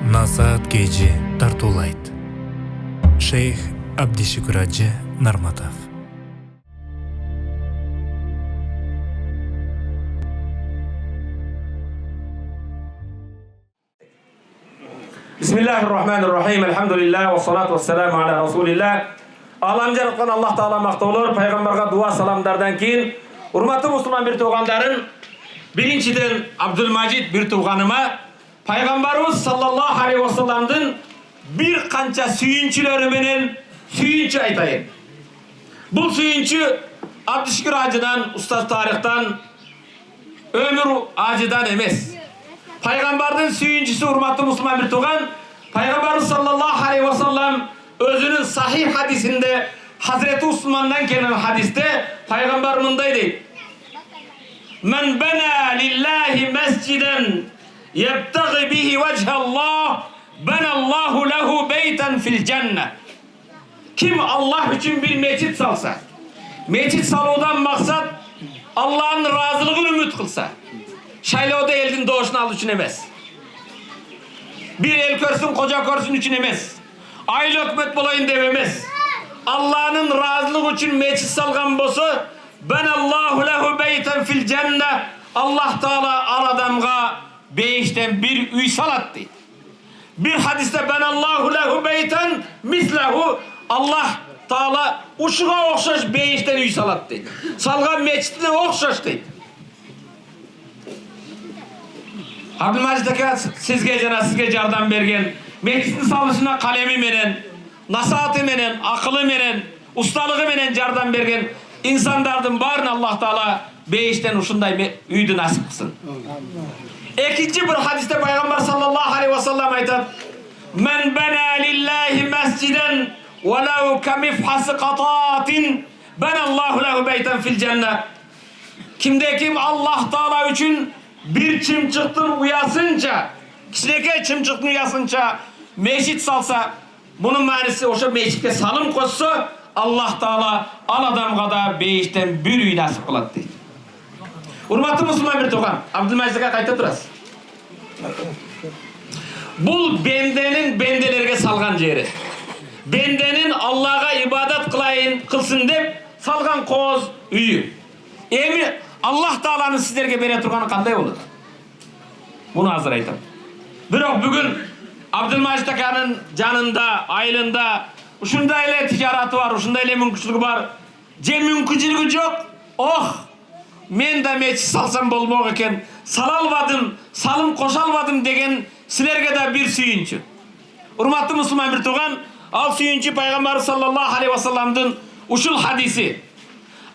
Насаат Кejи тартуулайт. Шейх Абдишүкүр Ажы Нарматов. Bismillahirrahmanirrahim. Elhamdülillah ve salatu ve selamu ala Resulillah. Alam жараткан Allah Taala maqtoolor, Peygamberga dua salamlardan keyin urmatlı Müslüman bir tuğanların birinciden Abdülmacid bir tuğanıma Peygamberimiz sallallahu aleyhi ve sellem'den bir kança suyunçuları menen suyunçu aytayın. Bu suyunçu Abdüşkür Hacı'dan, Ustaz Tarih'tan, Ömür Hacı'dan emes. Peygamberden suyuncusu urmatlı Müslüman bir tuğan, Peygamberimiz sallallahu aleyhi ve sellem özünün sahih hadisinde Hazreti Osman'dan gelen hadiste Peygamberimiz deydi. Men bena lillahi mesciden yebtagi bihi vechallah benallahu lehu beyten fil cennet. Kim Allah için bir meçit salsa, meçit saludan maksat Allah'ın razılığını ümit kılsa, şayla o da eldin doğuşunu al için emez. Bir el körsün, koca körsün için emez. Aile hükmet bulayın dememez. Allah'ın razılığı için meçit salgan bosu ben Allahu lehu beyten fil cennet. Allah Teala al adamga beşten bir üy salattı. Bir hadiste ben Allahu lehu beyten mislehu. Allah Teala uşuğa okşaş beşten üy salattı. Salgan meçitine okşaş deydi. Abdülmacid aka sizge jardan bergen, meçitin salışına kalemi menen, nasihatı menen, akıllı menen, ustalığı menen jardan bergen insanlardan barın Allah Teala beşten uşunday üydü nasip kılsın. İkinci bir hadiste Peygamber sallallahu aleyhi ve sellem aytat: "Men bena lillahi mesciden velev kemifhası qatatin benallahu lehu beyten fil cennet." Kimde kim Allah Teala için bir çimçıktın uyasınca, kişileke çimçıktın uyasınca meşit salsa, bunun manisi o meşitte salım koşsa Allah Teala al adamga da beşten bir üy nasip kılat deydi. Urmatlı Müslüman bir tuğan, Abdülmacid'e kayta duras. Bu bendenin bendelerge salgan jeri. Bendenin Allah'a ibadet kılayın, kılsın dep salgan koz üyü. Emi Allah Teala'nın sizlerge bere turganı kanday olur? Bunu hazır aytam. Biroq bugün Abdülmacid akanın canında, aylında uşunda ile ticaratı var, uşunda ile mümkünçülüğü var. Je mümkünçülüğü yok. Oh! Men de meçit salsam bolmoq eken, salalvadım, salım koşalvadım degen sizlerge de bir suyunçu. Urmatlı Müslüman bir tuğan, al suyunçu Peygamber sallallahu aleyhi ve sellem'den uşul hadisi.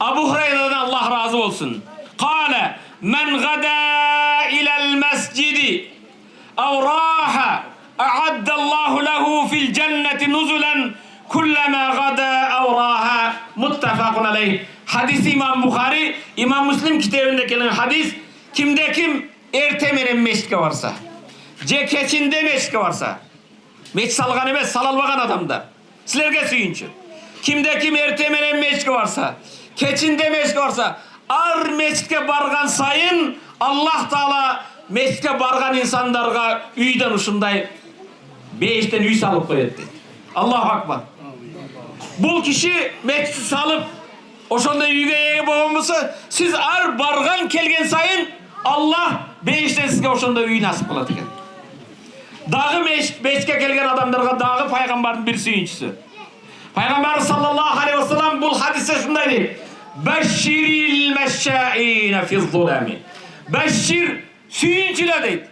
Abu Hureyre'den Allah razı olsun. Kale men gada ilel mescidi ev raha a'addallahu lehu fil cenneti nuzulen kullama gada ev raha muttefakun aleyh. Hadis İmam Bukhari, İmam Müslim kitabında gelen hadis. Kimde kim ertemenen meşke varsa, cekeçinde meşke varsa, meç salgan emez, salalvagan adamda. Sizlerge suyunçu. Kimde kim ertemenen meşke varsa, keçinde meşke varsa, ar meçke bargan sayın Allah Teala meçke bargan insanlarga üyden uşunday beşten üy salıp koyuyordu. Allahu Akbar. Bu kişi meçki salıp oşonda üyge yege boğulmasa siz ar bargan kelgen sayın Allah beşten sizge oşonda üy nasip kıladı. Dağı meçke kelgen adamlarga dağı Peygamber'in bir suyuncusu. Peygamber sallallahu aleyhi ve sellem bu hadise şunday deyip: "Beşşiril meşşâine fizzulâmi." Beşşir suyunçuyla deyip.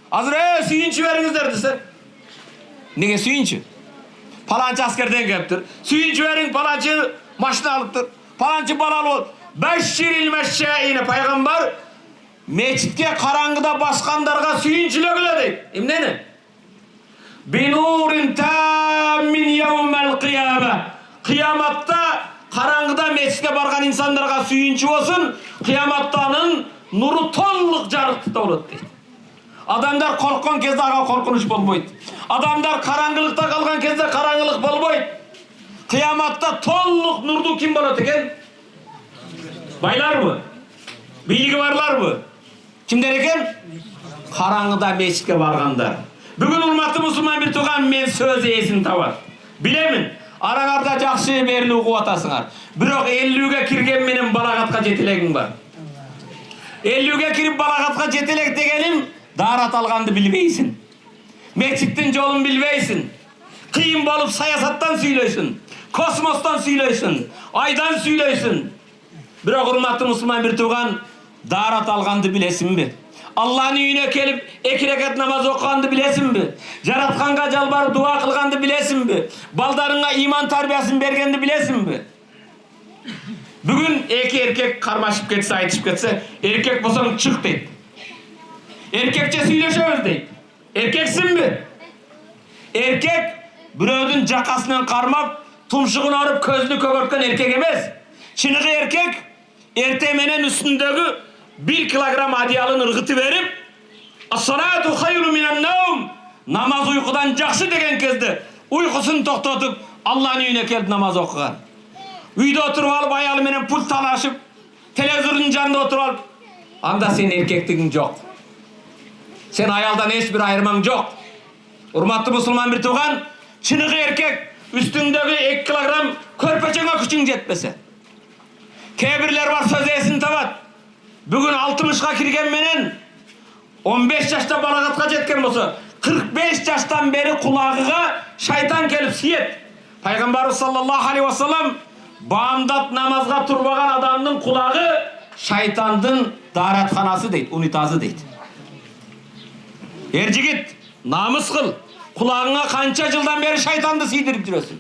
Hazır suyunçu veriniz derdi sen. Nege suyunçu? Palançı askerden geliptir. Suyunçu verin, palançı maşını alıptır. Palançı balalı ol. Beşşiril meşşâine Peygamber meçitke karangıda baskanlarga suyunçuyla güle deyip. İmneni? Binurin tammin yevmel kıyame. Kıyamatta karangıda meçitke bargan insanlarga suyunçu olsun, kıyamattanın nuru tonluk jarıkta olur deydi. Adamlar korkkan kezde ağa korkunuş bolboydu. Adamlar karangılıkta kalgan kezde karangılık bolboydu. Kıyamatta tonluk nurdu kim bolat eken? Baylar mı? Bilgi varlar mı? Kimler eken? Karangıda meçitke barganlar. Бүгін урматтуу мусулман бир тууган мен сөз эсин табат. Билемин, араңарда жакшы берилип угуп атасыңар. Бирок 50ге кирген менен балагатка жетелегиң бар. 50ге кирип балагатка жетелек дегеним дарат алганды билбейсиң. Мечиттин жолун билбейсиң. Кыйын болуп саясаттан сүйлөйсүң, космостон сүйлөйсүң, айдан сүйлөйсүң. Бирок урматтуу мусулман бир тууган, дарат алганды билесиңби? Алланын үйүнө келип 2 рекат намаз окуганды билесиңби? Жаратканга жалбарып дуа кылганды билесиңби? Балдарыңа иман тарбиясын бергенди билесиңби? Бүгүн 2 эркек кармашып кетсе, айтышып кетсе, эркек болсоң чык дейт. Эркекче сүйлөшөбүз дейт. Эркексиңби? Эркек бирөөдүн жакасынан кармап, тумшугун оруп, көзүнү көгөрткөн эркек эмес. Чыныгы эркек эрте менен үстүндөгү 1 килограмм одеялын ыргытып берип, "Ас-салату хайру минан-наум", намаз уйкудан жакшы деген кезде уйкусун токтотуп, Алланын үйүнө келип намаз окуган. Үйдө отуруп алып, аялы менен пульт талашып, телевизордун жанында отуруп алып, анда сен эркектигиң жок. Сен аялдан эч бир айырмаң жок. Урматтуу мусулман бир тууган, чыныгы эркек үстүңдөгү 2 килограмм көрпөчөңө күчүң жетпесе. Кээ бирлер бар сөз эсин табат. Бүгүн 60га кирген менен 15 жашта балагатка жеткен болсо, 45 жаштан бери кулагыга шайтан келип сиет. Пайгамбарыбыз саллаллаху алейхи вассалам баамдап намазга турбаган адамдын кулагы шайтандын даратканасы дейт, унитазы дейт. Эр жигит, намыс кыл. Кулагыңа канча жылдан бери шайтанды сийдирип жүрөсүң.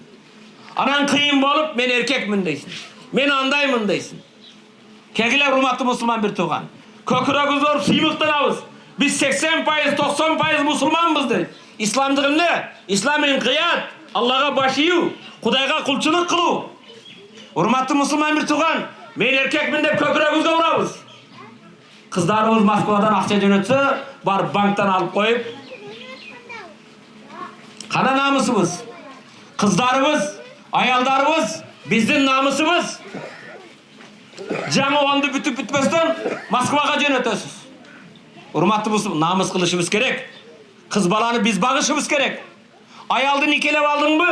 Анан кыйын болуп, мен эркекмин дейсиң. Мен андаймын дейсиң. Кегилер урматтуу мусулман бир тууган. Көкүрөгүбүз оруп сыймыктанабыз. Биз 80%, 90% мусулманбыз дейт. Исламдык эмне? Ислам инкыят, Аллага баш ийүү, Кудайга кулчулук кылуу. Урматтуу мусулман бир тууган, мен эркекмин деп көкүрөгүбүзгө урабыз. Кыздарыбыз Москвадан акча жөнөтсө, бар банктан алып коюп, кана намысыбыз. Кыздарыбыз, аялдарыбыз, биздин намысыбыз. Жаңы онду бүтүп бүтпөстөн Москвага жөнөтөсүз. Урматтуу мусулман, намыс кылышыбыз керек. Кыз баланы биз багышыбыз керек. Аялды никелеп алдыңбы?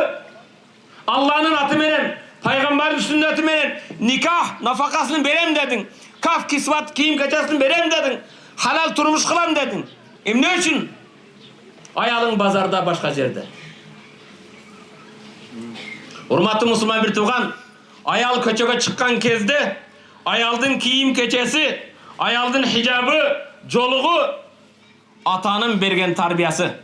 Алланын аты менен, пайгамбардын сүннөтү менен никах нафакасын берем дедиң. Каф кисват кийим кечесин берем дедиң. Халал турмуш кылам дедиң. Эмне үчүн? Аялың базарда, башка жерде. Урматтуу мусулман бир тууган, аял көчөгө чыккан кезде аялдын кийим кечеси, аялдын хижабы, жолугу атанын берген тарбиясы.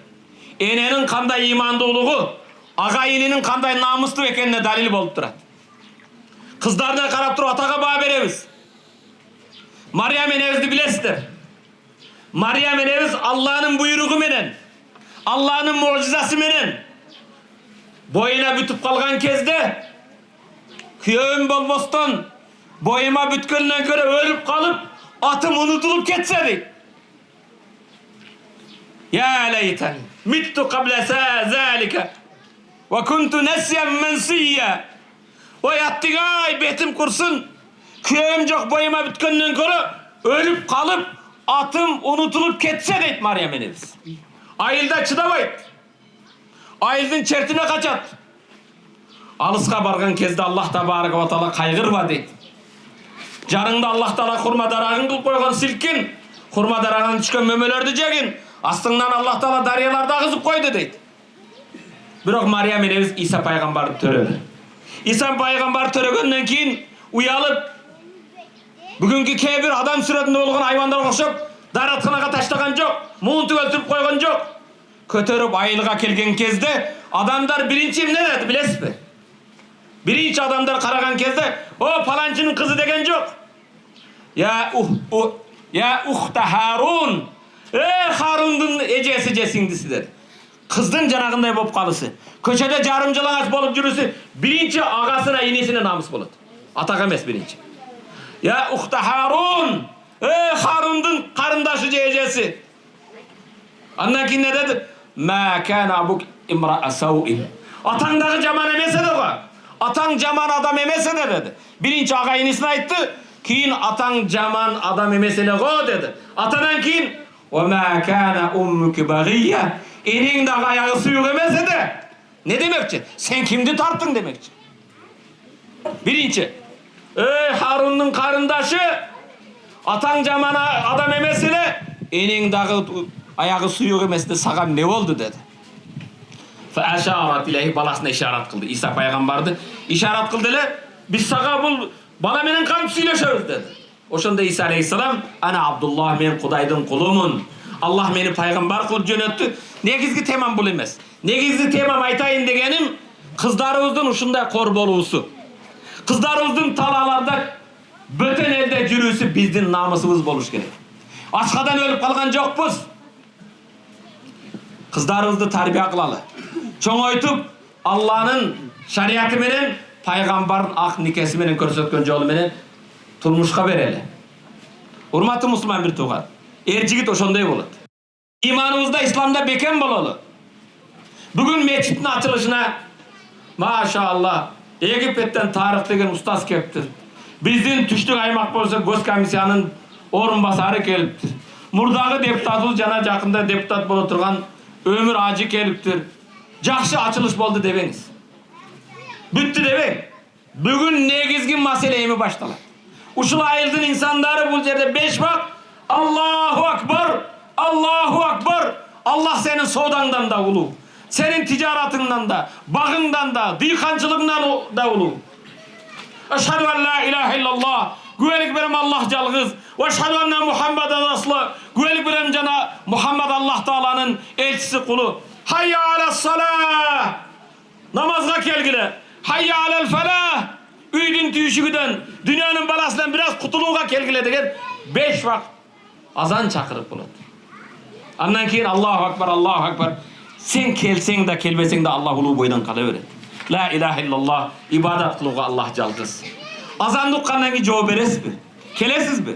Эненин кандай имандуулугу, ага ининин кандай намыстуу экенине далил болуп турат. Кыздарына карап туруп атага баа беребиз. Мариям энебизди билесиздер. Мариям энебиз Алланын буйругу менен, Алланын мужизасы менен боюна бүтүп калган кезде, күйөөм болбостон боюма бүткөндөн көрө өлүп калып, атым унутулуп кетсе дейт. Я лейтани митту кабла залика ва кунту насyan mansiyya. Ой аттыгай, бетим курсун. Күйөөм жок, боюма бүткөндөн көрө өлүп калып, атым унутулуп кетсе дейт Мариям энебиз. Айылда чыдабайт. Айылдын чертине качат. Алыска барган кезде Аллах табарак ва таала кайгырба дейт. Жарыңда Аллах таала хурма дарагын кылып койгон силкин, хурма дарагынан түшкөн мөмөлөрдү жегин, астыңдан Аллах таала дарыяларды агызып койду дейт. Бирок Мариям энебиз Иса пайгамбарды төрөдү. Иса пайгамбар төрөгөндөн кийин уялып, бүгүнкү кээ бир адам сүрөтүндө болгон айбандарга окшоп даратканага таштаган жок, муунтуп өлтүрүп койгон жок. Көтөрүп айылга келген кезде адамдар биринчи эмне деди билесизби? Биринчи адамдар караган кезде, "О, паланчынын кызы" деген жок. Я ухта Харун. Харундун эжеси же сиңдиси деді. Кыздын жанагындай болуп калысы. Көчөдө жарым жалаңач болуп жүрүсү биринчи агасына, инесине намыс болот. Атага эмес биринчи. Я ухта Харун. Харундун карындашы же эжеси. Андан кийин не деди? Ма кана абук имра'a сау'ин. Атаң дагы жаман эмес эди го. Атаң жаман адам эмес эди деди. Биринчи ага инесине айтты, кийин атаң жаман адам эмес эле го деди. Атадан кийин "Ва ма кана уммуки багия". Enin dağı ayağı suyuk emese de ne demekçi? Sen kimdi tarttın demekçi. Birinci, ey Harun'un karındaşı, atan camana adam emesine, enin dağı ayağı suyuk emese de sağam ne oldu dedi. Fe'aşarat ilahi balasına işaret kıldı. İsa peygamberdi. İşaret kıldılar. Biz sağa bul, bana menen kanıp söyleşeriz dedi. Oşanda İsa aleyhisselam, ana Abdullah men Kudaydın kulumun. Allah meni peygamber kılıp jönöttü. Negizgi temam bul emes. Negizgi temam aytayın degenim, kızlarımыздın uşunda kor bolusu. Kızlarımыздın talalarda böten elde jürüsü bizdin namusumuz boluş gerek. Açkadan ölüp kalgan jokpuz. Kızlarımızdı tarbiya kılalı. Çoğoytup Allah'ın şariatı menen, peygamberin ak nikesi menen körsetken jolu menen turmuşka bereli. Hurmatlı Müslüman bir tuğan. Erjigit oşonday boladı. İmanımızda İslam'da beken bolalı. Bugün meçitin açılışına maşallah Egipet'ten Tarık degen ustaz keptir. Bizdin tüştük aymak bolsa göz komissiyanın orunbasarı keliptir. Murdağı deputatımız jana jakında deputat bola turgan Ömür Acı keliptir. Jakşı açılış boldu debeniz. Büttü debe. Bugün negizgin maseleyimi baştalar. Uşul ayıldın insanları bu yerde 5 vak Allahu Akbar, Allahu Akbar. Allah senin soğdandan da ulu. Senin ticaretından da, bağından da, dıykancılığından da ulu. Eşhedü en la ilahe illallah. Güvelik berem Allah calgız. Ve eşhedü enne Muhammeden Resulü. Güvelik berem cana Muhammed Allah Teala'nın elçisi kulu. Hayya alas salah. Namazga kelgile. Hayya alel felah. Üydün tüyüşügüden, dünyanın balasından biraz kutuluğa kelgile degen 5 vak azan çakırıp buladı. Andan keyin Allahu Akbar, Allahu Akbar. Sen kelsen de kelbesen de Allah ulu boydan kalıverir. La ilahe illallah, ibadat kılığa Allah calgız. Azan duqqandan ki cevap beresiz mi? Kelesiz mi?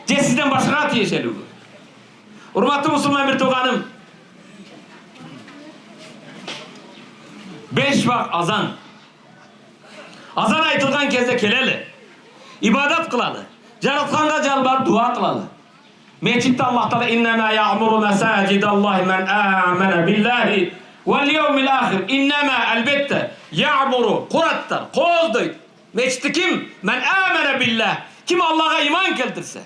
Je sizden başka atı yeşeli bu. Hurmatlı Müslüman bir tuğanım. 5 vak azan. Azan aytılgan kezde keleli. İbadat kılalı. Jaratkanga jalbar dua kılalı. Meçitte Allah Teala innema ya'muru mesacidallahi men amene billahi vel yevmil ahir. İnnema elbette ya'muru kurattar. Kozdoy. Meçitte kim? Men amene billah. Kim Allah'a iman keltirse.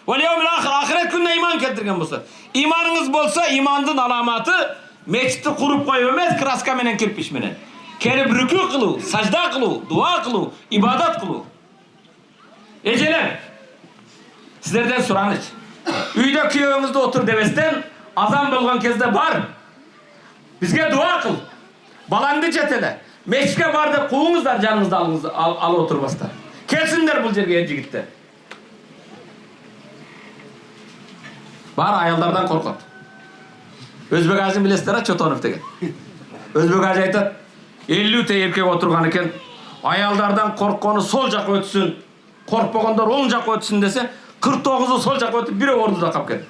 Vel yevmil ahir. Ahiret gününe iman keltirgen bolsa. İmanınız bolsa imandın alamatı meçitte kurup koyamaz kraska menen kirpiş menen. Kelip rükû kılu, sajda kılu, dua kılu, ibadat kılu. Eceler, sizlerden soran hiç. Üyde köyümüzde otur demesten, azan bolgan kezde bar. Bizge dua kıl. Balandı çetele. Meşke var da kovunuzlar canınızda al oturmaslar. Kelsinler bu jerge erjigitler. Bar ayallardan korkut. Özbek ağacın bilesizler Çotonov degen. Özbek ağacı aytat. 50 te erkek oturgan eken ayallardan korkkonu sol jaka ötsün, korkpogondor oң jaka ötsün dese 49'u sol jaka ötüp biri orduda kap ketti.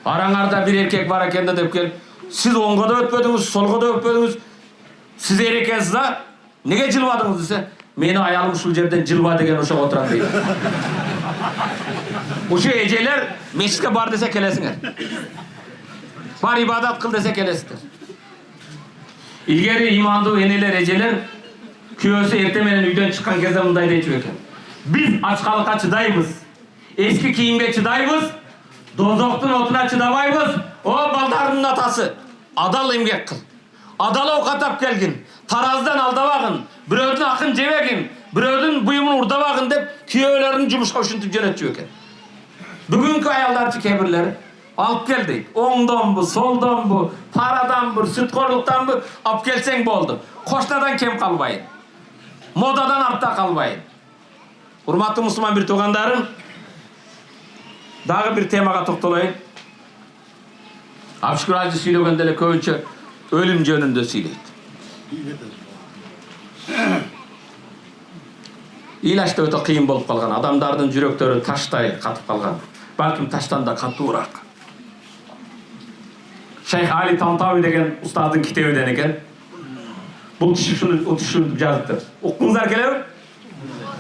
Arаңarda bir erkek var eken de dep kelip siz oңga da ötpödüңüz, solga da ötpödüңüz. Siz er ekensiz da nege jılbadыңыз dese meni ayalım uşul жерден jılba деген ошо отурат дейт. Uşu ejeler meçitke bar dese kelesiңер. Bar ibadat kıl dese kelesizler. İlgeri imandı eneler, eceler köyösü ertemenen üyden çıkan kezde mınday deyip eken. Biz açkalıkka çıdayбыз. Eski kiyimge çıdayбыз. Dozoktun otuna çıdabayбыз. O baldarının atası. Adal emgek kıl. Adal okatap kelgin. Tarazdan aldabagın. Birödün akın jebegin. Birödün buyumun urdabagın dep köyölerini jumuşka uşuntup jönötüp eken. Bugünkü ayallarçı kebirleri alıp gel deyip. Oңdan bu, soldan bu, paradan bu, sütkorluktan bu, alıp gelsen boldu. Koşnadan kem kalbayın. Modadan artta kalbayın. Hurmatlı Müslüman bir tuğandarım, dağı bir temaga toktolayın. Abşükür Hacı söylөгөндө көбүнчө ölüm jönүндө söyleydi. İlaçta öte kıyın bolup kalgan, adamdardın jüröktörü taştay katıp kalgan. Balkim taştan da kattıurak. Şeyh Ali Tantavi degen ustadın kitebinden eken. Bu kişi şunu жазıptır. Okuңuzlar kelebe?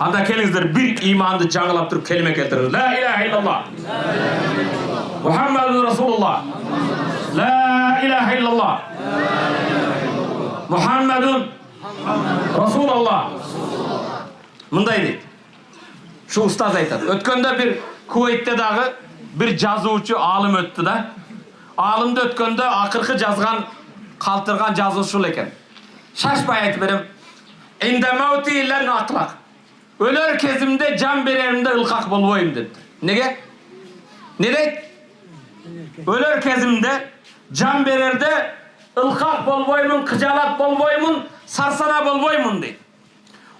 Anda keliңiздер bir imanды жаңылап туруp kelime keltirin. La ilahe illallah. Muhammedun Resulullah. La ilahe illallah. Muhammedun Resulullah. Mınday deydi. Şu ustaz aytadi. Ötkönde bir Kuveyt'te dağı bir жазуучу alım öttü da. Alımda ötkönde akırkı жазған, kaltırgan жазуучу eken. Şaşpay aytı berem. İnde mevti illen aklak. Öler kezimde can bererimde ılkak bolboyum dedi. Nege? Ne deydi? Öler kezimde can bererde ılkak bolboyumun, kıcalat bolboyumun, sarsana bolboyumun deydi.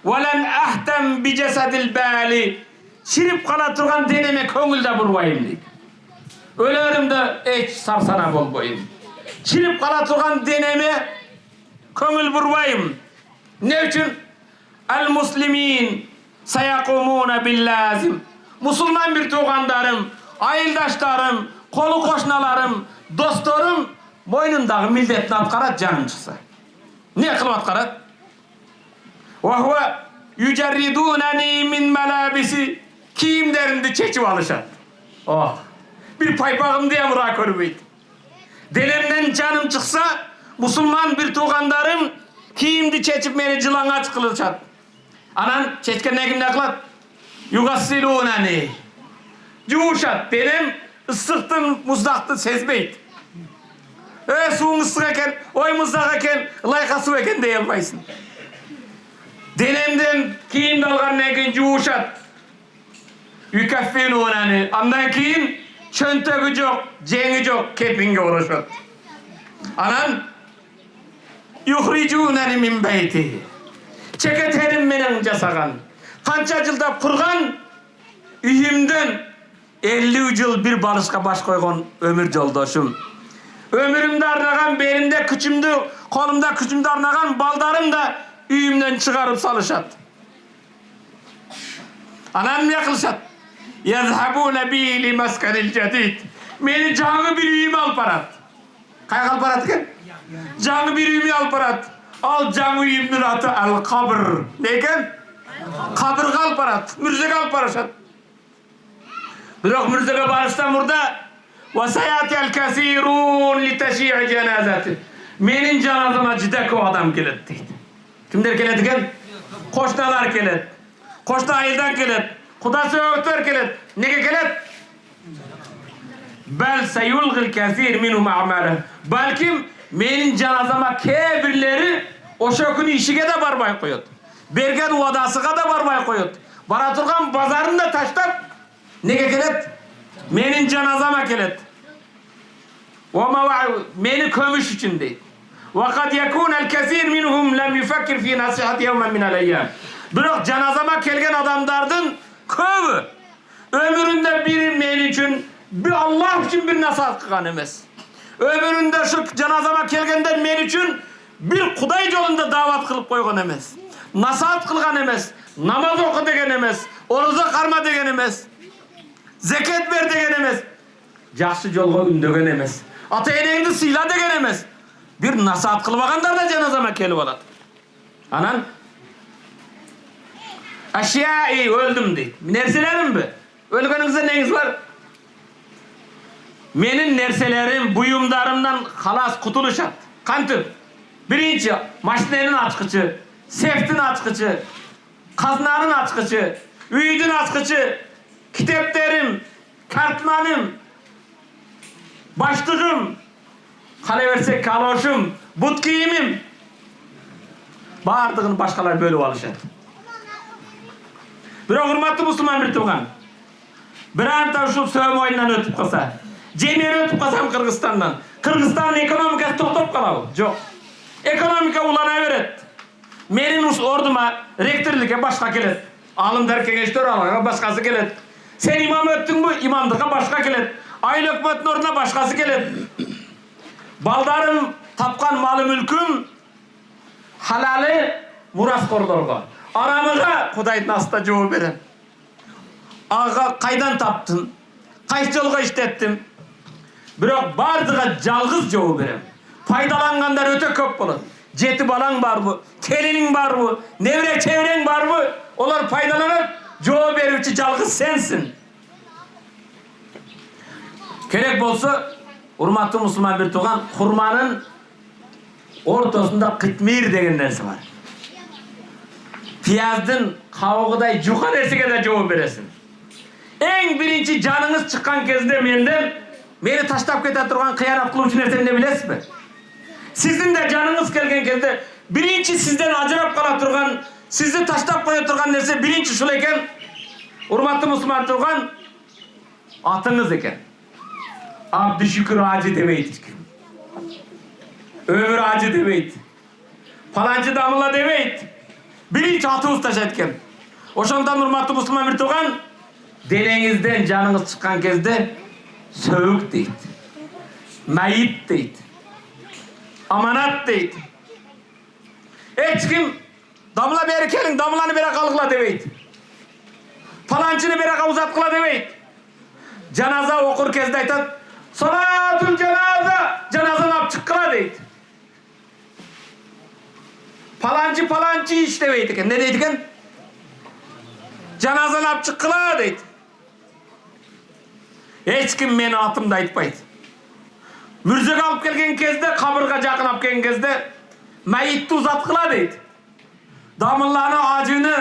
وَلَنْ اَحْتَمْ بِجَسَدِ الْبَالِ Çirip kala turgan deneme köngülde burbayım deydi. Ölerimde hiç sarsana bolboyum. Çirip kala turgan deneme köngül burbayım. Ne için? El-Muslimin sayakumuna billazim. Musulman bir tuğandarım, ayıldaşlarım, kolu koşnalarım, dostlarım boynundağı milletini atkarat canım çıksa. Ne kılıp atkarat? وَهُوَ يُجَرِّدُونَنِي مِنْ مَلَابِسِ Kiyimlerini çekip alışat. Oh! Bir paypağım diye murak örmeydi. Delemden canım çıksa Musulman bir tuğandarım kiyimdi çekip beni cılanga çıkılışat. Anan çeçken ne kim ne kılat? Yugassilunani. Cuşat benim ısıktın muzdaktı sezmeydi. Suğun ısık eken, oy muzdak eken, layka su eken deyelmayısın. Denemden kiyim dalgan ne kim cuşat. Yukaffilunani. Andan kiyin çöntögü yok, cengi yok, kepinge uğraşat. Anan yuhricunani min beyti. Çeketerim menin jasagan. Kança yılda kurgan üyümden 50 yıl bir balışka baş koygan ömür yoldaşım. Ömürümde arnagan, belimde küçümdü, kolumda küçümde arnagan baldarım da üyümden çıkarıp salışat. Anam ne kılışat? Yazhabune bi li maskanil cedid. Meni canı bir üyümü al parat. Kay al parat ki? Canı bir üyümü al parat. Al canı üyümün atı al kabr. Neyken? Kabr kal parat. Mürzek al parasat. Bırak mürzeke barıştan burada وَسَيَاتِيَ الْكَثِيرُونَ لِتَشِيعِ cenazeti. Menin canazıma cidek o adam gelet deydi. Kimler gelet eken? Koşnalar gelet. Koşna ayıldan gelet. Kudası öğütler gelet. Nege gelet? Bel seyulgil kesir minhum a'male. Belki menin canazama kebirleri o şokunu işige de barbay koyut. Bergen vadasıga da barbay koyut. Baraturgan bazarında taştap nege gelet? Menin canazama gelet. Meni kömüş için değil. وَقَدْ يَكُونَ الْكَثِيرُ مِنْهُمْ لَمْ يُفَكِّرْ فِي نَصِحَةِ يَوْمًا مِنَ الْاَيَّامِ Bırak canazama kelgen adamdardın kövü. Ömründe bir men için, bir Allah için bir nasihat kılgan emes. Ömründe şu canazama kelgenden men için bir Kuday yolunda davat kılıp koygan emes. Nasihat kılgan emes. Namaz oku degen emes. Oruza karma degen emes. Zekat ver degen emes. Жақсы жолға ündegen emes. Ata eneğinde sıyla degen emes. Bir nasihat kılmaganlar da canazama kelip alады. Anan aşiyai öldüm deydi. Nerselerim mi? Ölgeningizde neyiniz var? Menin nerselerim, buyumlarımdan halas kutuluşat. Kantip. Birinci, maşinenin açkıcı, seftin açkıcı, kaznanın açkıcı, üydün açkıcı, kitaplarım, kartmanım, başlığım, kaleversek kaloşum, but giyimim. Bardığını başkalar böyle alışat. Bir hurmatlı Müslüman bir tuğan. Bir anta şu sövüm oyundan ötüp kalsa. Cemiyeri ötüp kalsam Kırgızistan'dan. Kırgızistan'ın ekonomikası toktop kalalı. Yok. Ekonomika ulana veret. Menin orduma rektörlüke başka gelet. Alım derken eştör alağa başkası gelet. Sen imam öttün mü imamdığa başka gelet. Aylı hükümetin orduna başkası gelet. Baldarım tapkan malı mülküm halali muras koridorga. Aramıza Kuday'ın asla cevap veren. Ağa kaydan taptın? Kaç yolga işlettim? Bırak bardığa жалғыз cevap veren. Faydalanganlar öte köp olur. Jeti balan var mı? Kelinin var mı? Nevre çevren var mı? Onlar faydalanıp cevap verici жалғыз sensin. Gerek bolsa Урматтуу мусулман бир тууган, хурманын ортосунда кытмир деген нерсе бар. Пияздын кабыгыдай жука нерсеге да жооп бересиң. Эң биринчи жаныңыз чыккан кезде мени таштап кете турган кыянат кылуучу нерсе эмне билесизби? Сиздин да жаныңыз келген кезде биринчи сизден ажырап кала турган, сизди таштап кое турган нерсе биринчи ушул экен. Урматтуу мусулман турган, атыңыз экен. Абдишүкүр ажы демейт. Өмүр ажы демейт. Паланчы дамыла демейт. Биринчи атыбыз ташайт экен. Ошондон урматтуу мусулман бир тууган, денеңизден жаныңыз чыккан кезде сөөк дейт. Майит дейт. Аманат дейт. Эч ким дамыла бери келиң, дамыланы бери калгыла демейт. Паланчыны бери узаткыла демейт. Жаназа окур кезде айтат, салатул жаназа, жаназаны алып чыккыла дейт. Паланчы иш дебейт экен. Не дейт экен? Жаназаны алып чыккыла дейт. Эч ким менин атымды айтпайт. Мүрзөгө алып келген кезде, кабырга жакын алып келген кезде майитти узаткыла дейт. Дамыланы, ажыны,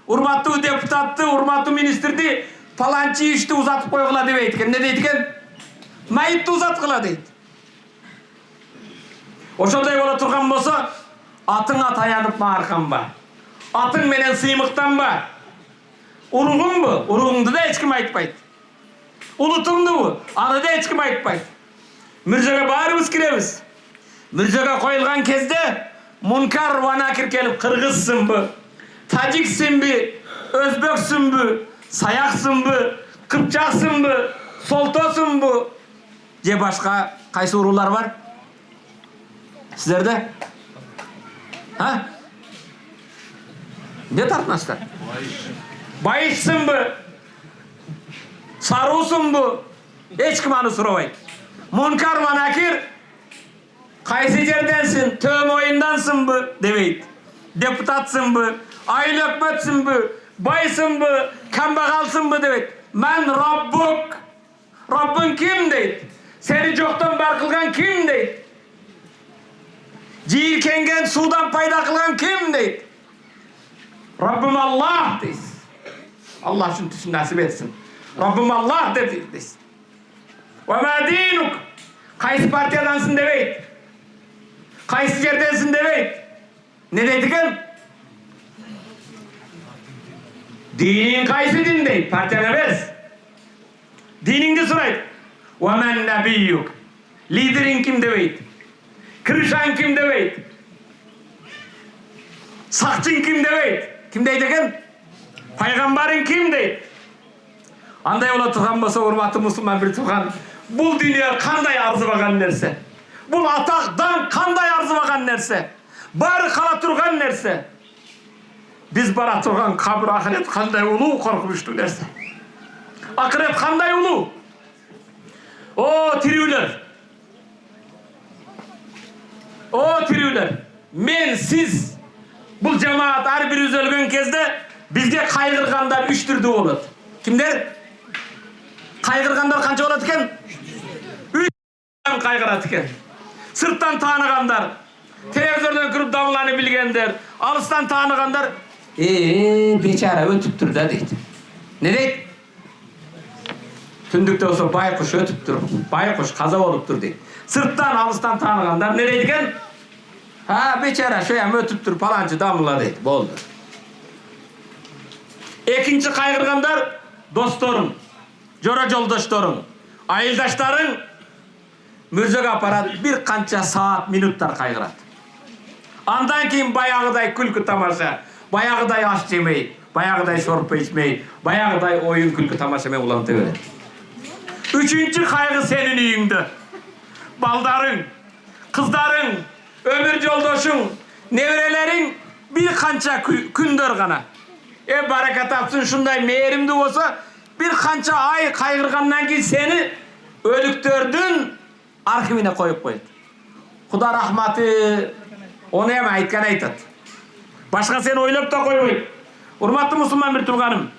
урматтуу депутатты, урматтуу министрди паланчы ишти узатып койгула дебейт экен. Не дейт экен? Майитти узаткыла дейт. Ошондой боло турган болсо, атыңа таянып маарканба. Атың менен сыймыктанба. Уругуңбу? Уругуңду да эч ким айтпайт. Улутуңдубу? Аны да эч ким айтпайт. Мүрзөгө баарыбыз киребиз. Мүрзөгө коюлган кезде мункар ва накир келип, кыргызсыңбы, тажиксыңбы, өзбөксүңбү, саяксыңбы, кыпчаксыңбы, солтосуңбу, же башка кайсы уруулар бар? Сиздерде? Ha? Ne tartışlar? Bayışsın bu. Sarılsın bu. Hiç kim anı soramayın. Munkar ve nakir. Kaysı yerdensin, tövme oyundansın bu demeyit. Deputatsın bu, ayıl ökmetsın bu, baysın bu, kambagalsın bu demeyit. Ben Rabbuk. Rabbin kim deyit? Seni çoktan bar kılgan kim deyit? Ciyirkengen sudan payda kılan kim deyit? Rabbim Allah deyit. Allah şunu tüsün nasip etsin. Rabbim Allah deyit. Ve ma dinuk. Kaysı partiyadansın demeyit. Kaysı yerdensin demeyit. Ne deydikin? Dinin kaysı din deyit. Partiyana bez. Diningde sorayt. Ve men nebiyyuk. Liderin kim demeyit. Kırışan kim demeyit. Sakçın kim demeyit. Kim deydikin? Peygamberin kim deyit. Anday ola turgan bolsa urmatlı musulman bir turgan. Bul dünya kanday arzuvagan nerse. Bul atakdan kanday arzuvagan nerse. Bari kala turgan nerse. Biz bara turgan kabir ahiret kanday ulu korkmuştu nerse. Ahiret kanday ulu. O tirüler. O tirüler. Men siz bul cemaat her bir üzülgün kezde bizge kaygırganlar 3 türde olur. Kimler? Kaygırganlar kança olur iken? 3 kaygırat iken. Sırttan tanıganlar, televizyondan kırıp damılarını bilgenler, alıstan tanıganlar, beçara ötüp dur da deydi. Ne deydi? Tündükte olsa baykuş ötüp dur, baykuş kaza olup dur deydi. Sırttan, alıstan tanıganlar ne deydi iken? Ha beçara şöyle ötüp dur, palancı damılar deydi, boldu. Ekinci kaygırganlar, dostlarım, jora joldaşlarım, ayıldaşların, Mürzöge aparat bir kança saat, minutlar kaygırat. Andan keyin bayağıday külkü tamaşa, bayağıday aş jemey, bayağıday şorpa içmey, bayağıday oyun külkü tamaşa men ulantı verir. Üçüncü kaygı senin uyuңda. Baldarın, kızların, ömür joldoşun, nevrelerin bir kança kündör gana. Barakat tapsın şunday meğerimdi olsa bir kança ay kaygırgandan keyin seni ölüktürdün arxivine koyup koydu. Xuda rahmatı onu hem aytkan aytat. Başka seni oylap da koymayın. Urmatlı musulman bir turganım.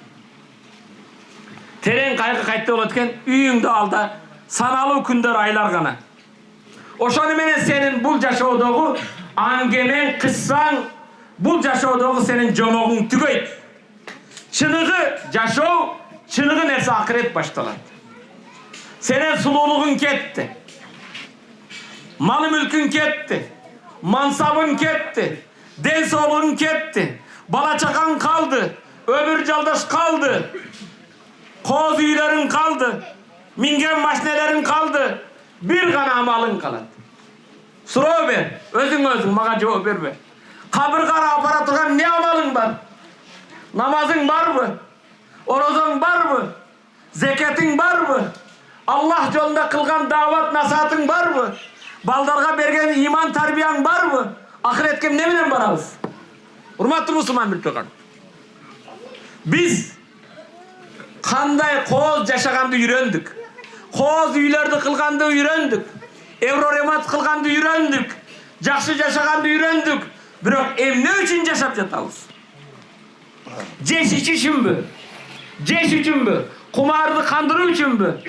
Tereң kaygı kayıtta olatken uyuңda alda Sanalı күндөр aylar gana. Oşonu menen senin bul jaşoodogу angemen kıssan bul jaşoodogу senin jomoğun tügeyt. Çınıgı jaşoo, çınıgı nerse ahiret baştalat. Senin sululuğun ketti. Malı mülkün ketti. Mansabın ketti. Densoğluğun ketti. Bala çakan kaldı. Öbür caldaş kaldı. Koz üylerin kaldı. Mingen maşnelerin kaldı. Bir gana amalın kalat. Suro ver. Özün maga cevap verme. Kabırgara aparatırgan ne amalın var? Namazın var mı? Orozun var mı? Zeketin var mı? Allah yolunda kılgan davat nasihatın var mı? Baldarga bergen iman tarbiyan var mı? Ahiretke ne bilen barabız? Hurmatlı Müslüman bir tokan. Biz kanday koz yaşagandı yüröndük. Koz üylerde kılgandı yüröndük. Evroremat kılgandı yüröndük. Jakşı yaşagandı yüröndük. Biroq emne üçün yaşap jatabız? Jeş içişinbi? Jeş üçünbü? Kumardı kandırı üçünbü?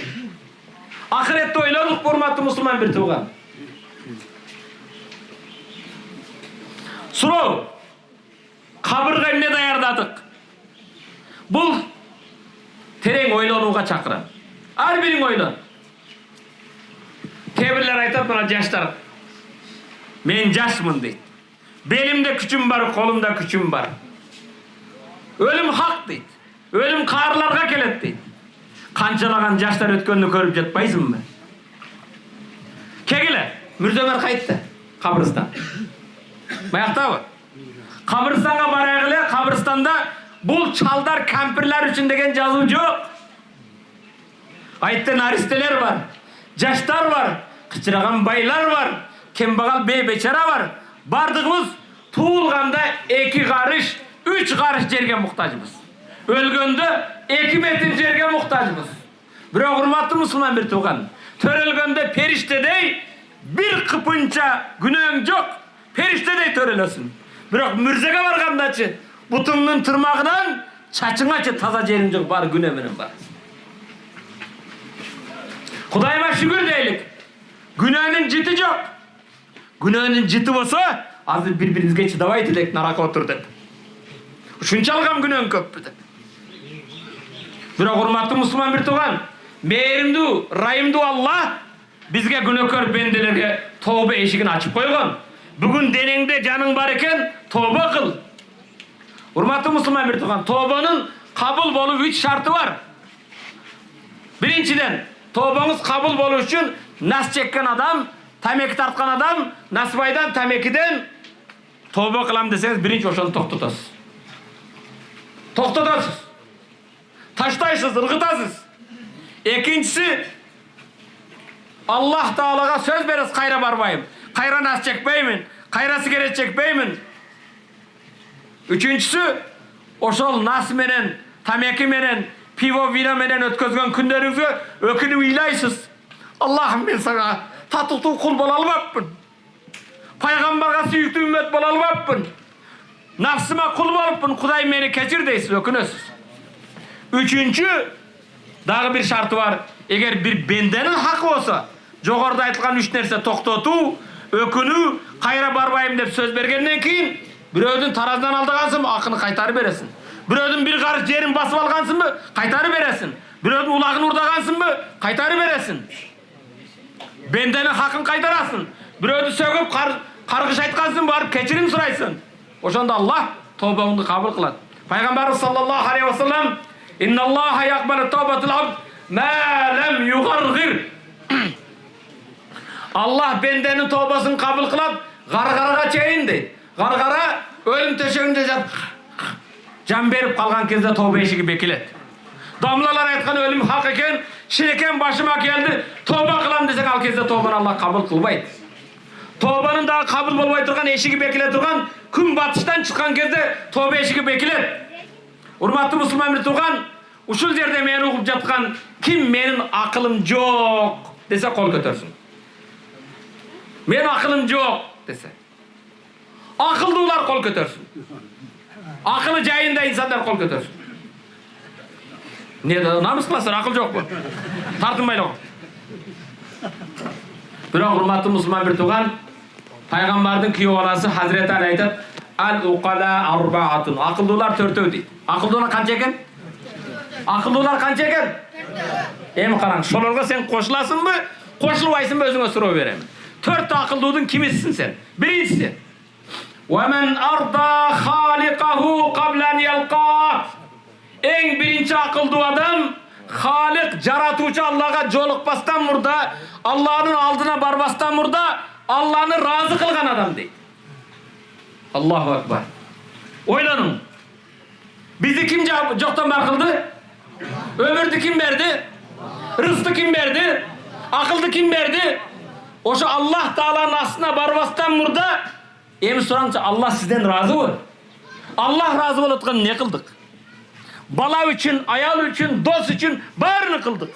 Ahirette oyladık hurmatlı Müslüman bir tokan. Surov. Kabırga emne dayardadık. Bul tereң oylanууга çakıram. Her birin oylan. Kebirler aytap bana jaşlar. Men jaşmın deyt. Belimde küçüm var, kolumda küçüm var. Ölüm hak deyt. Ölüm karlarga kelet deyt. Kançalagan jaşlar ötkönünü körüp жатпайсыңбы? Kegile, Mürzömer kayıttı. Kabristan. Bayakta var. Kabristan'a barayıgılı, kabristanda bul çaldar kampirler için degen yazıcı yok. Ayette naristeler var. Jaşlar var. Kıçıragan baylar var. Kembagal bey beçara var. Bardığımız tuğulganda 2 karış, 3 karış jerge muhtaçımız. Ölgönde 2 metre jerge muhtaçımız. Biroq hurmatlı Müslüman bir toğan. Törelgönde periştedey bir kıpınça günahın yok. Periştedey törelesin. Biroq mürzege bargandaçı butunun tırmağından çaçınaçı taza jerin yok bar güne menen bar. Kudayıma şükür deylik. Günahının citi yok. Günahının citi olsa azı birbirinizge çıdabay dilek naraka otur dep. Şunçalgam günahın köp dep. Biroq hurmatlı Müslüman bir toğan. Mehrimdu, rayimdu Allah bizge günökör bendelerge tövbe eşigini açıp koygan. Bugün denengde canın var eken tövbe kıl. Hurmatlı Müslüman bir toğan. Tövbenin kabul bolu 3 şartı var. Birinciden tövbeniz kabul bolu üçün nas çekken adam, tameki tartkan adam, nasbaydan, tamekiden tövbe kılam deseniz birinci oşonu toktatasız. Toktatasız. Taştaysız, ırgıtasız. İkincisi Allah Teala'ga söz veririz kayra barbayım. Kayra nas çekbeymin. Kayra sigaret çekbeymin. Üçüncüsü oşol nas menen, tameki menen, pivo vino menen ötközgön kündörüngüzü ökünüp uylaysız. Allah'ım ben sana tatlıklı kul bolalmapпын. Paygambarga süyüktü ümmet bolalmapпын. Nafsıma kul bolupпын. Kuday meni keçir deysiz, ökünösüz. Üçüncü dağı bir şartı var. Eğer bir bendenin hakkı olsa, jogarda aytılgan 3 nerse toktotуу, ökünүү, kayra barbayım dep söz bергенден кийин, birödün tarazdan aldıgansın, akını kaytarı beresin. Birödün bir karış jerin basıp algansın mı, kaytarı beresin. Birödün ulagını urdagansın mı, kaytarı beresin. Bendenin hakkın kaytarasın. Birödü sögüp kargış aytkansın, barıp keçirim suraysın. Oşonda Allah tövbаңды kabul kılat. Peygamberimiz sallallahu aleyhi ve sellem İnna Allaha yakbalu tövbetul abd ma lem yugargir. Allah bendenin tövbesini kabul kılıp gargaraga çeyin deydi. Gargara ölüm töşeginde can berip kalgan kezde tövbe eşigi bekilet. Damlalar aytkan ölüm hak eken, şirken başıma geldi. Tövbe kılam desek al kezde tövbeni Allah kabul kılbaydı. Tövbenin daha kabul bolbay turgan eşigi bekilet turgan gün batıştan çıkan kezde tövbe eşigi bekilet. Hurmatlı Müslüman bir toğan, uşul yerde meni okup жатқан kim menin akılım yok dese kol götürsün. Men akılım yok dese. Akıldılar kol götürsün. Akıllı jayında insanlar kol götürsün. Ne namus kılasın, akıl yok mu? Tartınmayla. Biroq hurmatli musulmon bir tuğan, Paygambardın kuyov balası Hazreti Ali aytadi, al-uqala arba'atun. Aqllılar 4 deydi. Aqllılar qancha ekan? Aqllılar qancha ekan? Endi qarang, şolarga sen qo'shilasizmi? Qo'shilmaysinmi o'zingga so'rab beraman. 4 aqllıdın kimisisin sen? Birinchisi. Wa man arda khaliqahu qabla an yalqa. Eng birinchi aqllı adam Halik jaratuvchi Allah'a joliqmasdan murda, Allah'ın aldına barbasdan murda Allah'ını razı kılgan adam deydi. Allahu Ekber. Oylanın. Bizi kim joktan bar kıldı? Ömürді kim verdi? Rızkı kim verdi? Akıldı kim verdi? Oşu Allah Teala'nın aslına barbastan murda emi sorança Allah sizden razı mı? Allah razı bolatkan ne kıldık? Bala üçün, ayal üçün, dost üçün barını kıldık.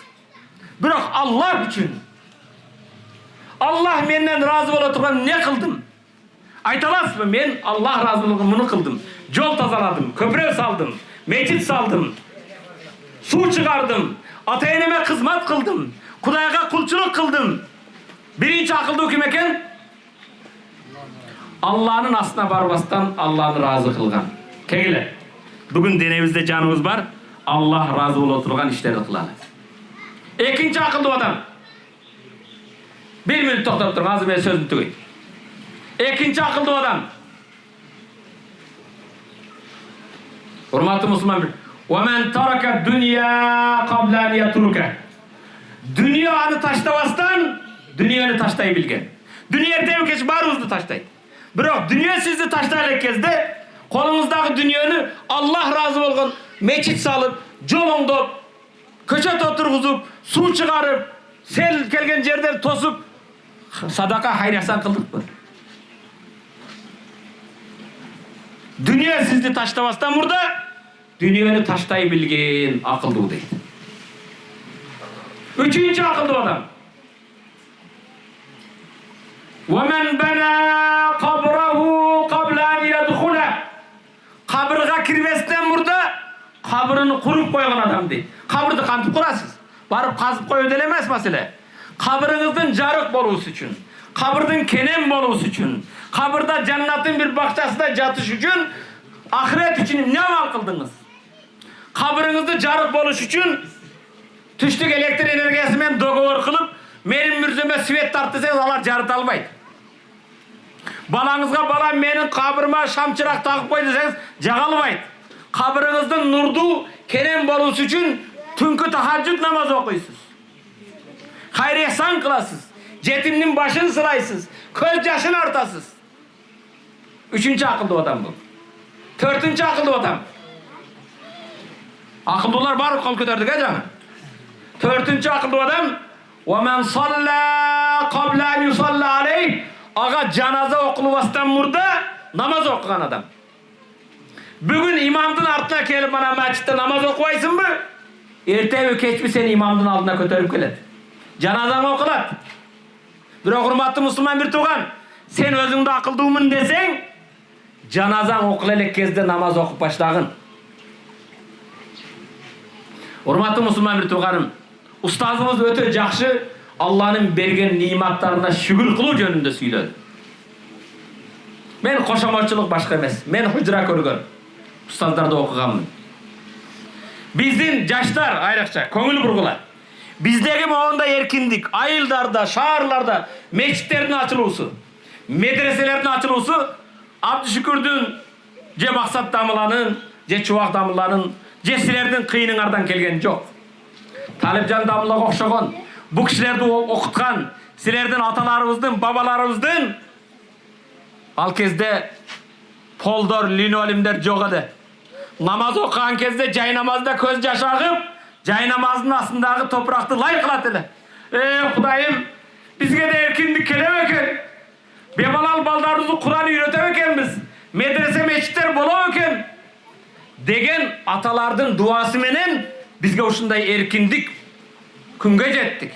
Bırak Allah üçün. Allah menden razı bolatkan ne kıldım? Aytalas mı? Men Allah razılığını bunu kıldım. Yol tazaladım, köprü saldım, mecit saldım, su çıkardım, ata-eneme hizmet kıldım, Kudayga kulçuluk kıldım. Birinci akıldı kim eken? Allah'ın aslına barbastan Allah'ını razı kılgan. Kegiler. Bugün denevizde canımız var. Allah razı ol oturgan işleri kılanız. İkinci akıllı adam. 1 minut toxtab turun, azı ben sözünü tügeyim. İkinci akıllı adam. Hurmatlı Müslüman bir. وَمَنْ تَرَكَ الدُّنْيَا قَبْلَ أَنْ يَتُرُكَ. Dünyanı taşlavastan dünyanı taşlayabilgen. Dünya devkeç barınızdı taşlayın. Bırak dünya sizi taşlayacak kezde kolunuzдағы dünyanı Allah razı olgun meçit salıp, jolongdop, köçet oturguzup, su çıkarıp, sel kelgen yerleri tosup sadaka hayrahsan kıldık mı? Dünya sizi taşlavastan burada dünyanı taşlayabilgen akıllı değil. Üçüncü akıllı adam. وَمَنْ بَنَا قَبْرَهُ قَبْلَ أَنْ يَدْخُلَ. Kabırga kirmesinden burada kabırını kurup koygan adam değil. Kabırdı kantıp kurasız. Barıp kazıp koyu delemez mesele. Kabırınızın jarık bolusu için, kabırın kenem bolusu için, kabırda cennetin bir bahçesinde jatış için, ahiret için ne mal kıldınız? Kabırınızda jarık boluş için tüştük elektrik enerjisinden dogovor kılıp benim mürzeme svet tartırsanız alar jarıt almaydı. Balаңызға балам менің қабырыма шамчырақ тағып қой десеңіз жағалмайды. Қабырыңыздың нұрду керем болусы үшін түнкі тахаджуд намаз оқисыз. Хайыр ehsan kılasız. Yetimnin başını sırayısız. Köz yaşını artasız. Üçüncü akıllı adam bu. Dördüncü akıllı adam. Akıllılar var kol köterdik ha canım. Dördüncü akıllı adam وَمَنْ صَلَّى قَبْلَ أَنْ يُصَلَّ عَلَيْهِ. Ağa canaza okuluvastan murda namaz okugan adam. Bugün imamdın артına kelip bana mescitte namaz okuvaysın mı? Ertevi keçmi seni imamdın aldına köterip keledi. Canazan okulat. Bir hurmatlı Müslüman bir tuğan. Sen özünde akıldığımın desen canazan okulalek kezde namaz okup başlagın. Hurmatlı Müslüman bir tuğanım. Ustazımız öte jakşı Allah'ın bergen nimetlerine şükür kılуу jönünde söyledi. Men koşamoççuluk başka emes. Men hücra körgön. Ustazlarda okuganmın. Bizdin jaşlar ayrakça köngül burgular. Bizdeki moğonda erkindik, ayıllarda, şaharlarda meçitlerin açılıusu, medreselerin açılıusu Abdüşükürdün je maksat damılanın, je çubak damılanın, je silerdin kıyının ardan kelgen yok. Talipcan damılaga okşagan, bu kişilerdi okutkan, silerden atalarımızdın, babalarımızdın al kezde poldor, linolimler yok edi. Namaz okuyan kezde cay namazda köz yaş ağıp cay namazının aslındağı topraktı lay kılatılı. Kudayım bizge de erkindik kelebeken. Bebalal baldarımızı Kur'an öğretemeken biz. Medrese meçitler bolameken. Degen atalardın duası menen bizge uşunday erkindik künge jettik.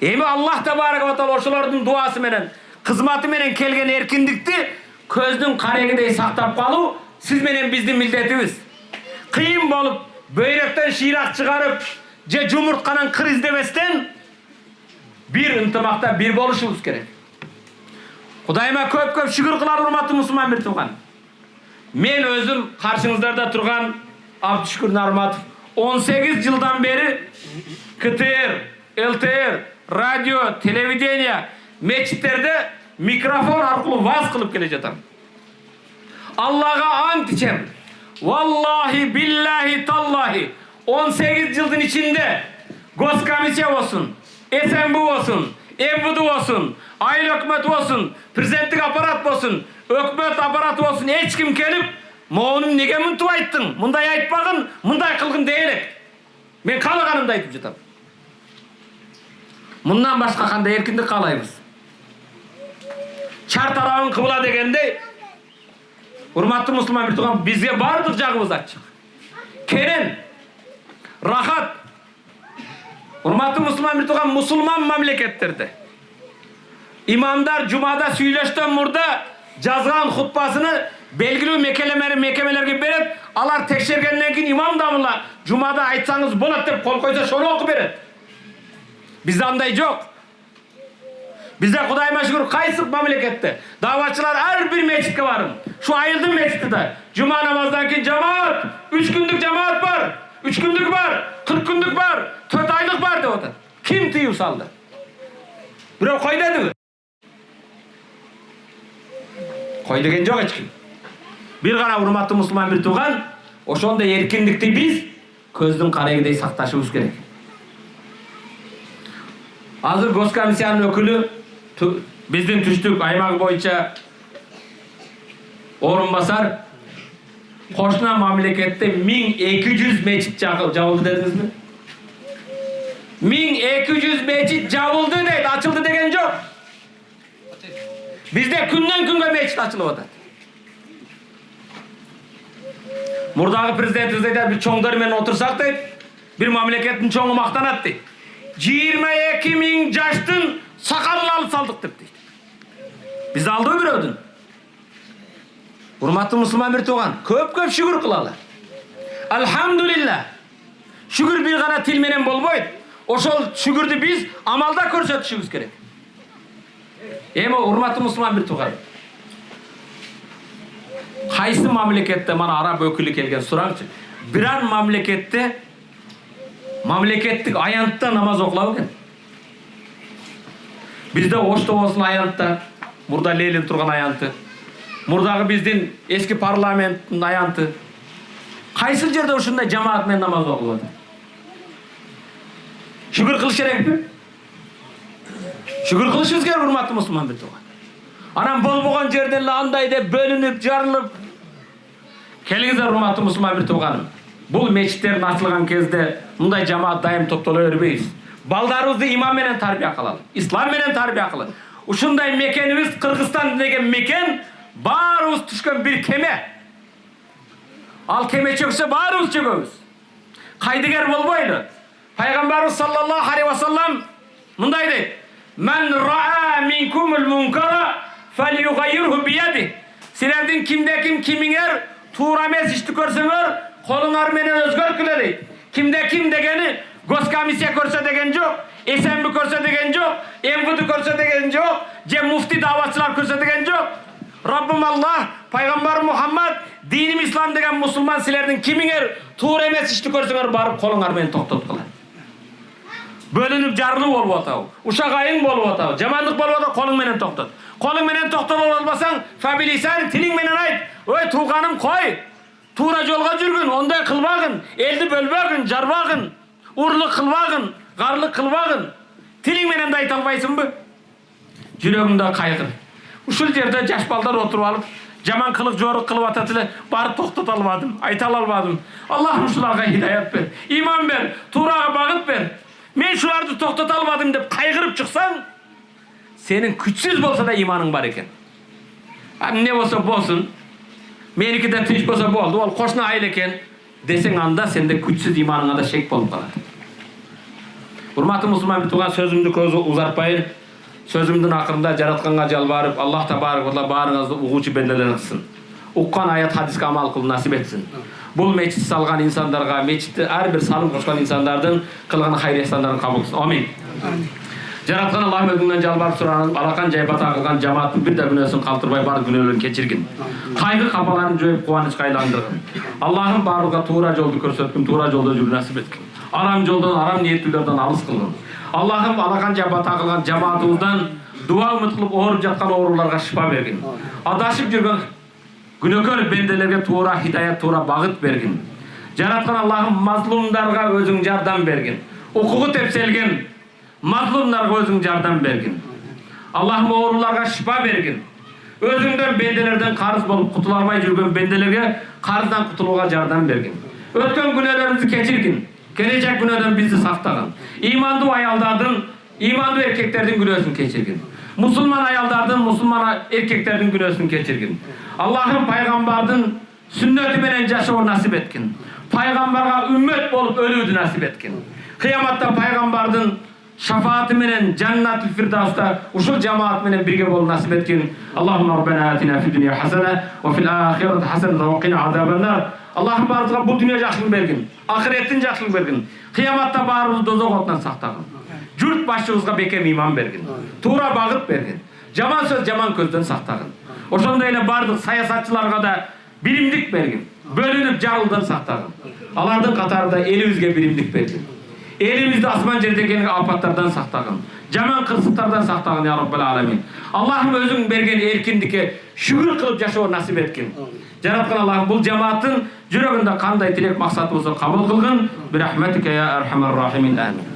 Emi Allah tebarek ve teala oşulardın duası menen kızmatı menen kelgen erkindikti közdün karegidey saktap kalı siz menen bizdin milletimiz. Kıyım bolup börekten şirak çıkarıp je jumurtkanan kır izdemesten bir ынтымақта bir болушубуз керек. Кудайыма көп шүгүр кылар, урматтуу мусулман бир тууган. Мен өзüm каршыңыздарда турган Абдышүкүр Нарматов 18 жылдан бeri КТР, ЛТР, радио, телевидение, мечиттерде микрофон аркылуу ваз кылып келе жатам. Allah'a ant içem. Vallahi billahi tallahi 18 yılın içinde Goskomissiya olsun, SMB olsun, MVD olsun, ayıl hükümet olsun, prezidentlik aparat olsun, hükümet aparatı olsun, hiç kim gelip Moğunun nege müntup ayttın, munday aytpagın, munday kılgın deyelek. Men kalганымды aytıp жатам. Bundan başka kандай erkinlik kalayбыз. Çar tarafın kıbıla degende урматтуу мусулман бир тууган, бизге бардык жагыбыз ачык. Керен, рахат. Урматтуу мусулман бир тууган, мусулман мамлекеттерде имамдар жумада сүйлөштөн мурда жазган хутбасыны белгилүү мекемелерге берет. Алар текшергенден кийин имам дамыла жумада айтсаңыз болот деп кол койсо шону окуп берет. Бизде андай жок. Bizde Kudayıma şükür kayısık memlekette. Davatçılar her bir mecitke varım. Şu ayıldın meciti de. Cuma namazdan ki cemaat. 3 günlük cemaat var. 3 günlük var. 40 günlük var. 4 aylık var de o da. Kim tüyü saldı? Birey koy dedi mi? Koy degen yok hiç kim. Bir gana hurmatlı Müslüman bir tuğan. O şonda erkinlikti biz közdün karayıgıday saktaşımız gerek. Hazır Goskomissiyanın ökülü bizden Türktük aymagı boyunca orunbasar koşuna mamlekette 1200 meçit jabıldı dediniz mi? 1200 meçit jabıldı deydi, açıldı degen yok. Bizde günden günge meçit açılıp atat. Murdagı prezidentimiz deydi, bir çoңдар menен otursak deydi, bir mamleketin çoңu maktanat deydi. 22.000 жаштын сакалын алып салдык деп дейт. Биз алдыбы бирөөдүн? Урматтуу мусулман бир тууган, көп шүгүр кылалы. Алхамдулилlah. Шүгүр бир гана тил менен болбойт. Ошол шүгүрдү биз амалда көрсөтүшүбүз керек. Эми урматтуу мусулман бир тууган. Кайсы мамлекетте мана араб өкүлү келген сураңчы. Бирар мамлекетте мамлекеттик аянтта намаз окулабы экен? Bizde Oşto olsun ayantı, burada Leylin turgan ayantı, murdagı bizdin eski parlamentin ayantı. Kaysı jerde uşunday jamaat menен namaz okulup atar? Şükür kılış керек mi? Şükür kılışыбыз керек, урматтуу мусулман бир тууган. Анан болбогон жерден эле андай деп бөлүнүп, жарылып. Келиңиздер урматтуу мусулман бир тууганым. Бул мечиттердин ачылган кезде мындай жамаат дайым топтоло бербейбиз. Балдарыбызды имам менен тарбия кылалы, ислам менен тарбия кылалы. Ушундай мекенибиз Кыргызстан деген мекен баарыбыз түшкөн бир кеме. Ал кеме чөксө баарыбыз чөгөбүз. Кайдыгер болбойлу. Пайгамбарыбыз саллаллаху алейхи ва саллам мындай дейт: "Мен ра'a minkumul munkara falyughayyirhu biyadi." Силердин ким кимиңер туура эмес ишти көрсөңөр, колуңар менен өзгөрткүлө дейт. Ким дегени Goskomissiya көрсө деген жок, SMB көрсө деген жок, MVD көрсө деген жок, же муфти даватчылар көрсө деген жок. Rabbim Allah, Пайгамбар Muhammad, dinim İslam деген musulman силердин кимиңер туура эмес ишти көрсөңөр барып колуңар менен токтоткула. Бөлүнүп жарылуу болуп атабы, ушак айың болуп атабы, жамандык болуп атабы, колуң менен токтот. Колуң менен токтоло албасаң, фабилисан тилиң менен айт: "Ой тууганым кой, туура жолго жүргүн, ондай кылбагын, элди бөлбөгүн, жарбагын, урлук кылбагын, гарлык кылбагын." Тилиң менен да айта албайсыңбы? Жүрөгүңдө кайгыр. Ушул жерде жаш балдар отуруп алып, жаман кылык жорук кылып атат эле, барып токтото албадым, айта албадым. Аллахым ушуларга хидаят бер, иман бер, туурага багыт бер. Мен шуларды токтото албадым деп кайгырып чыксаң, сенин күчсүз болсо да иманың бар экен. Эмне болсо болсун, меники да тынч болсо болду, ал кошуна айыл экен десең, анда сенде күчсүз иманыңа да шек болуп калат. Урматтуу мусулман тууган, сөзүмдү көз узартпайын. Sözümdün akırında Jaratkanga жалбарып, Allah табарак ва баарыңызды угуучу бенделер кылсын. Уккан аят хадиске амал кылып насип этсин. Бул мечит салган инсандарга, мечитти ар бир салым кошкон инсандардын кылган хайыр ихсандарын кабыл кылсын. Амин. Жараткан Аллахым өзүңдөн жалбарып суранып, алакан жайбата кылган жамааттын бир да күнөөсүн калтырбай бар күнөөлөрүн кечиргин. Кайгы капаларын жоюп кубанычка айландыргын. Аллахым баарыбызга туура жолду көрсөткүн, туура жолдо жүрүү насип эткин. Арам жолдон, арам ниеттүүлөрдөн алыс кылгын. Аллахым алакан жайбата кылган жамаатыбыздан дуа үмүт кылып ооруп жаткан ооруларга шифа бергин. Адашып жүргөн күнөөкөр бенделерге туура хидаят, туура багыт бергин. Жараткан Аллахым мазлумдарга өзүң жардам бергин. Укугу тепселген мазлумдарга өзүң жардам бергин. Аллахым ооруларга шифа бергин. Өзүңдөн бенделерден карыз болуп кутула албай жүргөн бенделерге карыздан кутулууга жардам бергин. Өткөн күнөөлөрүбүздү кечиргин. Келечек күнөөдөн бизди сактагын. Имандуу аялдардын, имандуу эркектердин күнөөсүн кечиргин. Мусулман аялдардын, мусулман эркектердин күнөөсүн кечиргин. Аллахым пайгамбардын сүннөтү менен жашоо насип эткин. Пайгамбарга үммөт болуп өлүүдү насип эткин. Кыяматта пайгамбардын шафааты менен Жаннатул Фирдавста ушул жамаат менен бирге болуп насип эткин. Аллахумма раббана атина фид дунья хасана ва фил ахирати хасана ва қина азабан-нар. Аллахым баарыбызга бул дүйнө жакшылык бергин, ахиреттин жакшылык бергин. Кыяматта баарыбызды дозок отунан сактагын. Журт башчыбызга бекем иман бергин. Туура багыт бергин. Жаман сөз, жаман көздөн сактагын. Ошондой эле бардык саясатчыларга да биримдик бергин. Бөлүнүп жарылдан сактагын. Алардын катарында элибизге биримдик бергин. Элибизди асман жердеги апаттардан сактагын. Жаман кырсыктардан сактагын я Раббал аламин. Аллахым өзүң берген эркиндикке шүгүр кылып жашоо насип эткин. Жараткан Аллахым бул жамааттын жүрөгүндө кандай тилек максатыбызды кабыл кылгын. Бирахматика я архамар рахимин. Амин.